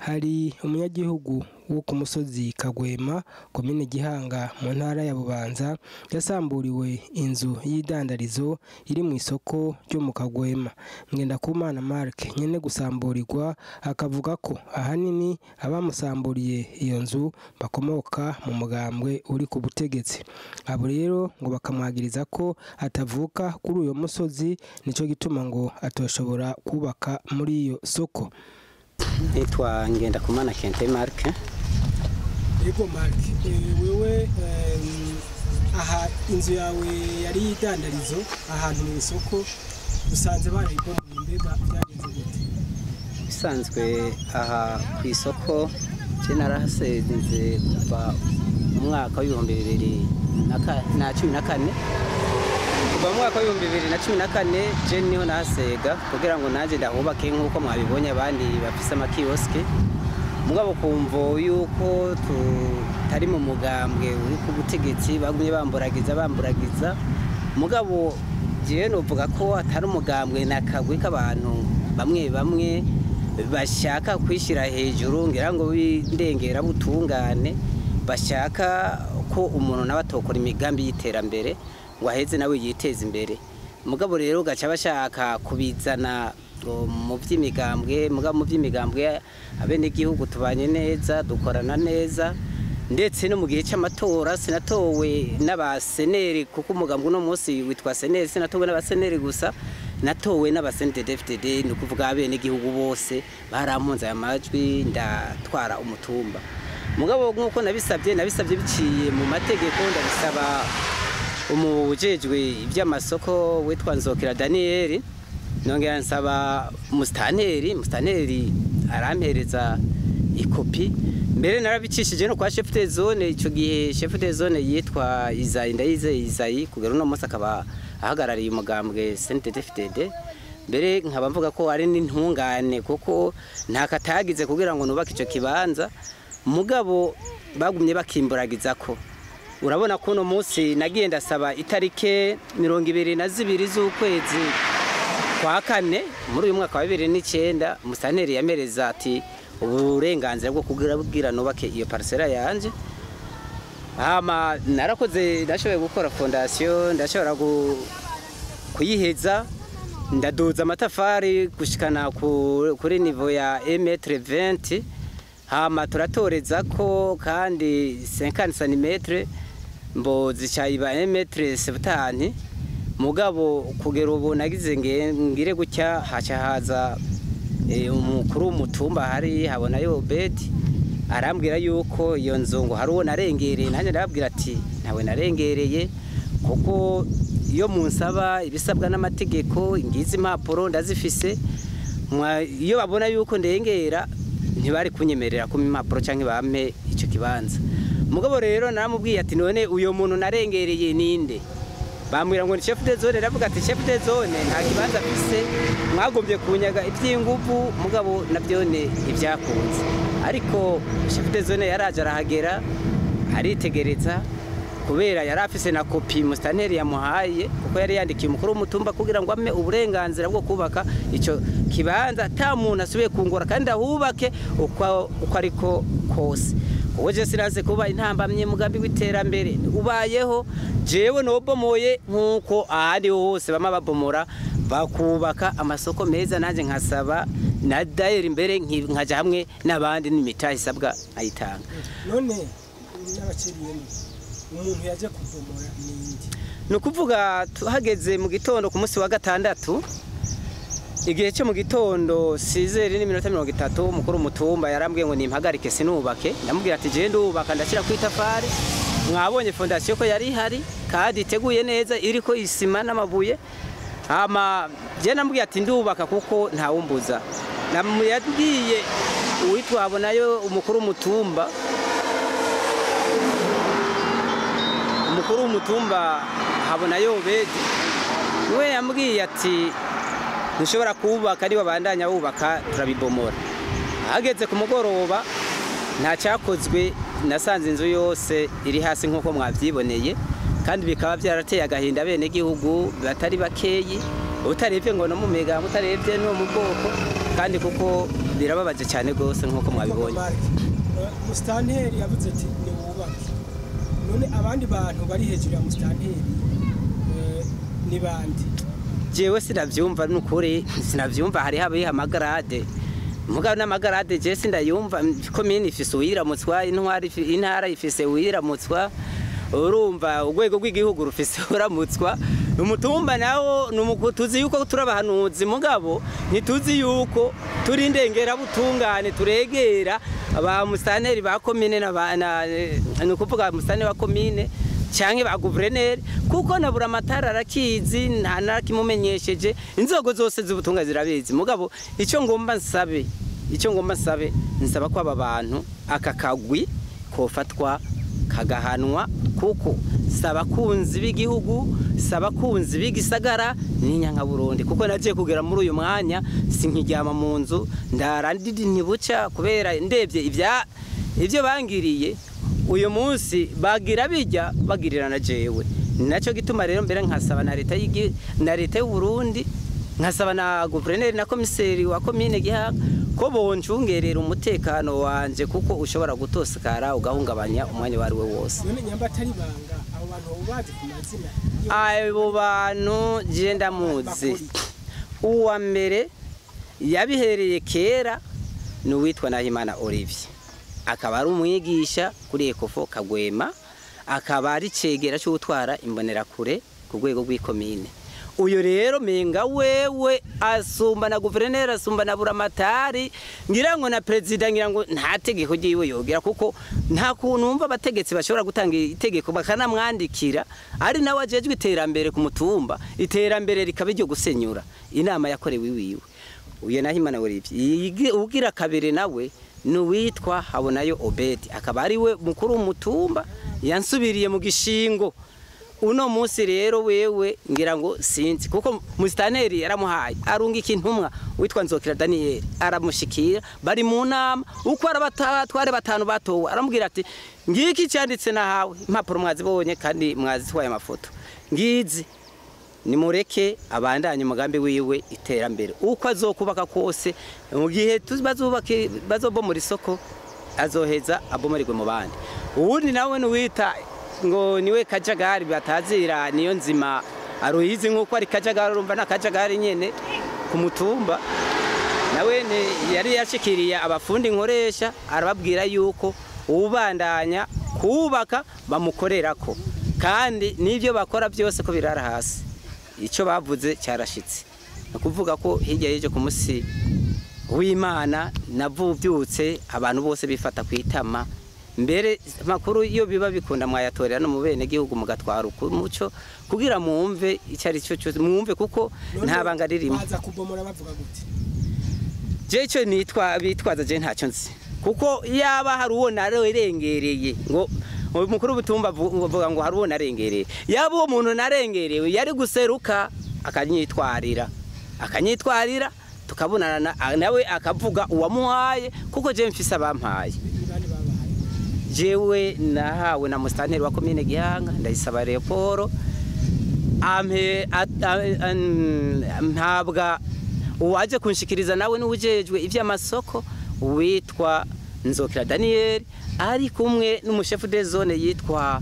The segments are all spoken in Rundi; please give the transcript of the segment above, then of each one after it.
hari umunyagihugu wo ku musozi Kagwema komine Gihanga mu ntara ya Bubanza yasamburiwe inzu y'idandarizo iri mu isoko ryo mu Kagwema. Ngendakumana Mark nyene gusamburirwa akavuga ko ahanini abamusamburiye iyo nzu bakomoka mu mugambwe uri ku butegetsi. Abo rero ngo bakamwagiriza ko atavuka kuri uyo musozi, nico gituma ngo atoshobora kubaka muri iyo soko. Nitwa Ngendakumana Mark. Yego Mark, wewe aha inzu yawe yari idandarizo ahantu mu isoko usanze barayibomye, mbega byagenze gute? Bisanzwe aha ku isoko je narahasenze kuva mu mwaka wa 2014 kuva mu mwaka wa 2014 je niho nahasega kugira ngo naje ndahubake nkuko mwabibonye abandi bafise amakioske. Mugabo kumvo yuko tutari mu mugambwe uri ku butegetsi bagumye bamburagiza mugabo je novuga ko atari umugambwe nakagwe k'abantu bamwe bashaka kwishira hejuru ngira ngo bindengera butungane, bashaka ko umuntu nawe atokora imigambi y'iterambere ngo aheze nawe yiteza imbere. Mugabo rero gaca bashaka kubizana mu by'imigambwe, mugabo mu by'imigambwe abene gihugu tubanye neza, dukorana neza, ndetse no mu gihe cy'amatora sinatowe n'abaseneri kuko umugambwe no munsi witwa seneri, sinatowe n'abaseneri gusa, natowe n'abasendedefdede, no kuvuga abene gihugu bose barampunze amajwi ndatwara umutumba. Mugabo nkuko nabisabye biciye mu mategeko, ndabisaba umujejwe iby'amasoko witwa Nzokira Daniel, nongera nsaba mustaneri arampereza ikopi, mbere narabicishije no kwa chef de zone. Ico gihe chef de zone yitwa Izayi kugera no munsi akaba ahagarariye umugambwe CNDD-FDD. Mbere nkaba mvuga ko ari n'intungane kuko nta katagize kugira ngo nubake ico kibanza, mugabo bagumye bakimburagiza ko. Urabona ko no munsi nagiye ndasaba itarike 22 z'ukwezi kwa kane muri uyu mwaka wa 2009, musaneri yamereza ati uburenganzira bwo kugira nubake iyo parcela yanje. Narakoze, ndashoboye gukora fondation, ndashobora kuyiheza, ndadoza amatafari gushikana kuri niveau ya 1m20, turatoreza ko kandi 50 cm mbo zicayiba 1m70. Mugabo kugera ubu nagize ngire gutya haca haza umukuru w'umutumba hari habona yo beti arambwira yuko iyo nzu ngo hari uwo narengereye, nanjye ndababwira ati ntawe narengereye kuko iyo munsaba ibisabwa n'amategeko ingize impapuro ndazifise, iyo babona yuko ndengera ntibari kunyemerera ko impapuro canke bampe ico kibanza. Mugabo rero naramubwiye ati none uyo muntu narengereye ninde? Bambwira ngo ni chef de zone. Ravuga ati chef de zone nta kibanza afise, mwagombye kunyaga iby'inguvu, mugabo nabyone ibyakunze. Ariko chef de zone yaraje arahagera aritegereza kubera yarafise na kopi mustaneri yamuhaye kuko yari yandikiye umukuru w'umutumba kugira ngo ame uburenganzira bwo kubaka ico kibanza ta muntu asubiye kungora kandi ahubake uko ariko kose. Oje siraze kuba intambamye mugambi w'iterambere ubayeho, jewe nobomoye nkuko ahandi hose bama babomora bakubaka amasoko meza, nanje nkasaba na daire imbere nkaja hamwe n'abandi n'imitahe isabwa ayitanga. None n'abakiriye umuntu yaje kubomora n'indi no kuvuga tuhageze mu gitondo ku munsi wa gatandatu, igihe cyo mu gitondo 6:30 umukuru w'umutumba yarambwiye ngo nimpagarike sinubake. Ndamubwira ati je ndubaka ndashira ku itafari, mwabonye fondation ko yari hari kandi iteguye neza iriko isima n'amabuye. Je namubwiye ati ndubaka kuko ntawumbuza. Namuyabwiye uwitwa abonayo umukuru w'umutumba, habonayo bedi, we yambwiye ati ntushobora kubaka ari babandanya bubaka turabibomora. Hageze ku mugoroba nta cyakozwe, nasanze inzu yose iri hasi nkuko mwavyiboneye, kandi bikaba byarateye agahinda bene gihugu batari bakeyi, utarebye ngo no mu mega, utarebye no mu bwoko kandi kuko birababaje cyane gose nkuko mwabibonye. Musitanteri yavuze ati ni wubake, none abandi bantu bari hejuru ya musitanteri ni bandi? Jewe sinavyumva n'ukuri, sinavyumva. hari habaye amagarade mugabo n'amagarade je sindayumva. Komine ifise uyiramutswa, intara ifise uyiramutswa, urumva urwego rw'igihugu rufise uramutswa, umutumba nawo tuzi yuko turabahanuzi mugabo ntituzi yuko turi ndengera butungane turegera aba musitanteri ba komine nukuvuga musitanteri wa komine canke ba guverineri, kuko nabura amatara arakizi nta narakimumenyesheje, inzogo zose z'ubutunga zirabizi. Mugabo icyo ngomba nsabe nsaba ko aba bantu aka kagwi kofatwa kagahanwa, kuko saba kunzi b'igihugu, saba kunzi b'igisagara n'inyanka Burundi, kuko nagiye kugera muri uyu mwanya sinkiryama mu nzu ndara ntibuca kubera ndebye ibyo bangiriye uyu munsi bagira bijya bagirira na jewe. Nacyo gituma rero mbere nkasaba na leta y'u Burundi, nkasaba na guverineri na komiseri wa komine Gihanga ko boncungerera umutekano wanje, kuko ushobora gutosekara ugahungabanya umwanya wari we wose. None nyamba atari banga abo bantu ubazi ku mazina? Abo bantu je ndamuzi. Uwa mbere yabihereye kera ni uwitwa Nahimana Olivier, akaba ari umwigisha kuri Ekofo Kagwema, akaba ari cegera cyo gutwara imbonerakure ku rwego rw'ikomine. Uyo rero menga wewe asumba na guverineri, asumba na buramatari, ngira ngo na president, ngira ngo nta tegeko giwe yogera, kuko nta kuntu umva abategetsi bashobora gutanga itegeko bakanamwandikira ari nawe ajejwe iterambere ku mutumba, iterambere rikaba iryo gusenyura. Inama yakorewe iwiwe uyo Nahimana Olivier. Ugira kabiri nawe nuwitwa Habonayo Obedi, akaba ari we mukuru w'umutumba yansubiriye mu gishingo. Uno munsi rero wewe ngira ngo sinzi, kuko musitanteri yaramuhaye arungika intumwa witwa Nzokira Daniel, aramushikira bari mu nama, uko arabatware batanu batowe, aramubwira ati ngiki cyanditse nahawe, impapuro mwazibonye kandi mwazitwaye amafoto ngizi, nimureke abandanye umugambi wiwe iterambere, uko azokubaka kose mu gihe bazobomora isoko azoheza abomorirwe mu bandi. Uwundi nawe nuwita ngo niwe Kajagari batazira niyo nzima aruyizi, nkuko ari Kajagari, urumva na Kajagari nyene ku mutumba, nawe yari yashikiriye abafundi nkoresha, arababwira yuko ubandanya kubaka bamukorerako, kandi nivyo bakora byose ko birara hasi. Icyo bavuze cyarashitse, ukuvuga ko hirya yeje ku musi w'Imana navubyutse abantu bose bifata kwitama. Mbere makuru iyo biba bikunda mwayatorera no mu bene gihugu mugatwara umuco kugira mwumve icyari cyo cyose, mwumve kuko nta banga ririmo. Baza kubomora bavuga gute? Je icyo bitwaza je ntacyo nzi, kuko yaba hari uwo narengereye ngo umukuru w'ubutumba vuga ngo hari uwo narengereye, yaba uwo muntu narengerewe yari guseruka akanyitwarira tukabonana nawe akavuga uwamuhaye, kuko je mfise abampaye. Jewe nahawe na musitanteri wa komine Gihanga, ndayisaba Leoporo ntabwa uwaje kunshikiriza nawe n'ujejwe ivy'amasoko witwa Nzokira Daniel, ari kumwe n'umushefu de zone yitwa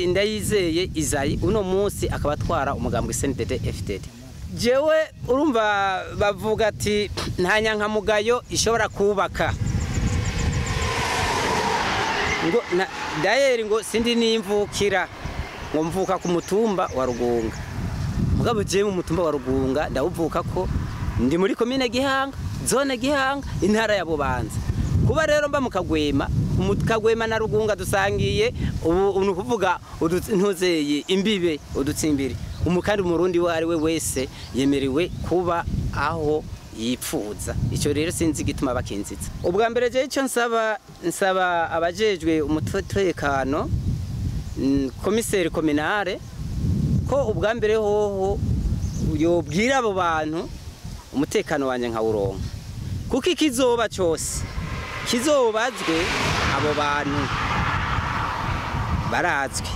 Ndayizeye Izayi, uno munsi akabatwara umugambwe SNDD FDD. Jewe urumva bavuga ati nta nyankamugayo ishobora kubaka, ngo Dayeri ngo sindi n'imvukira, ngo mvuka ku mutumba wa Rugunga. Mugabo je mu mutumba wa Rugunga ndawuvuka ko ndi muri komine Gihanga, zone Gihanga, intara ya Bubanza. Kuba rero mba mu Kagwema na Rugunga dusangiye ubu kuvuga ntuzeye imbibe udutsimbiri, umukandi umurundi wari we wese yemerewe kuba aho yipfuza. Icyo rero sinzi gituma bakinzitsa. Ubwa mbere je icyo nsaba abajejwe umutekano, komiseri kominare, ko ubwa mbere hoho yobwira abo bantu umutekano wanje nkawuronka, kuko ikizoba cyose kizobazwe abo bantu barazwi.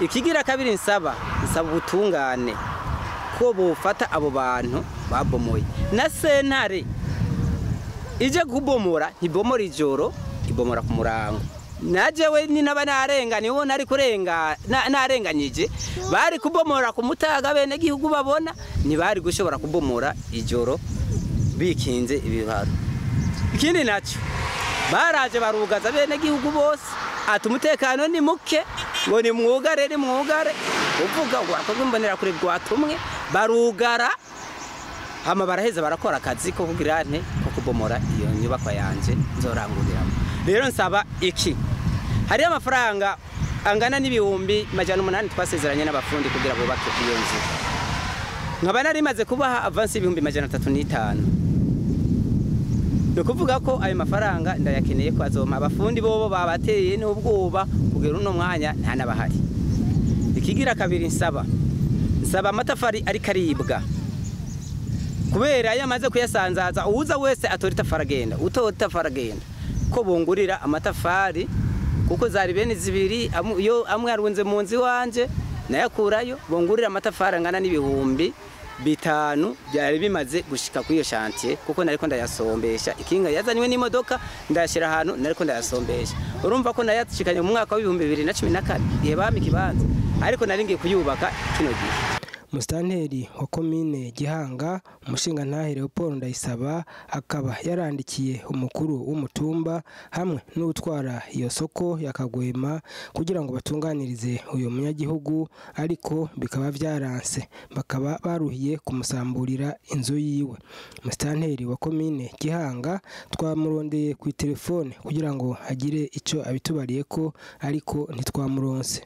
Ikigira kabiri nsaba ubutungane ko bufata abo bantu babomoye na sentare ije kubomora ntibomora ijoro ibomora ku murango najewe ni naba narenga niho nari kurenga narenganyije bari kubomora ku mutaga bene gihugu babona ntibari gushobora kubomora ijoro bikinze ibibaro. Ikindi nacyo baraje barugaza bene gihugu bose ati umutekano ni muke ngo ni mwugare uvuga ngo akagumbonera kure rwatumwe barugara hama baraheza barakora akazi ko kugira nte ko kubomora iyo nyubako yanje nzoranguriramo. Rero nsaba iki hari amafaranga angana n'ibihumbi 800 twasezeranye n'abafundi kugira bubake iyo nzu nkaba nari maze kubaha avance ibihumbi 305 no kuvuga ko ayo mafaranga ndayakeneye ko azoma abafundi bobo babateye n'ubwoba kugira uno mwanya nta nabahari. Ikigira kabiri nsaba amatafari ari karibwa kubera yamaze kuyasanzaza uza wese atorita faragenda utota faragenda ko bungurira amatafari kuko zari bene zibiri yo amwe arunze mu nzi wanje nayakurayo bungurira amatafari angana n'ibihumbi 5 byari bimaze gushika kuri iyo chantier kuko nariko ndayasombesha ikinga yazanywe n'imodoka ndashira ahantu nariko ndayasombesha urumva ko nayashikanye mu mwaka wa 2014 igihe bami kibanza ariko naringiye kuyubaka kino gihe. Musitanteri wa komine Gihanga umushinga ntahere Paul Ndayisaba akaba yarandikiye umukuru w'umutumba hamwe n'utwara iyo soko yakagwema kugira ngo batunganirize uyo munyagihugu ariko bikaba byaranse bakaba baruhiye kumusamburira inzu yiwe. Musitanteri wa komine Gihanga twamurondeye ku telefone kugira ngo agire ico abitubariye ko ariko ntitwamuronse.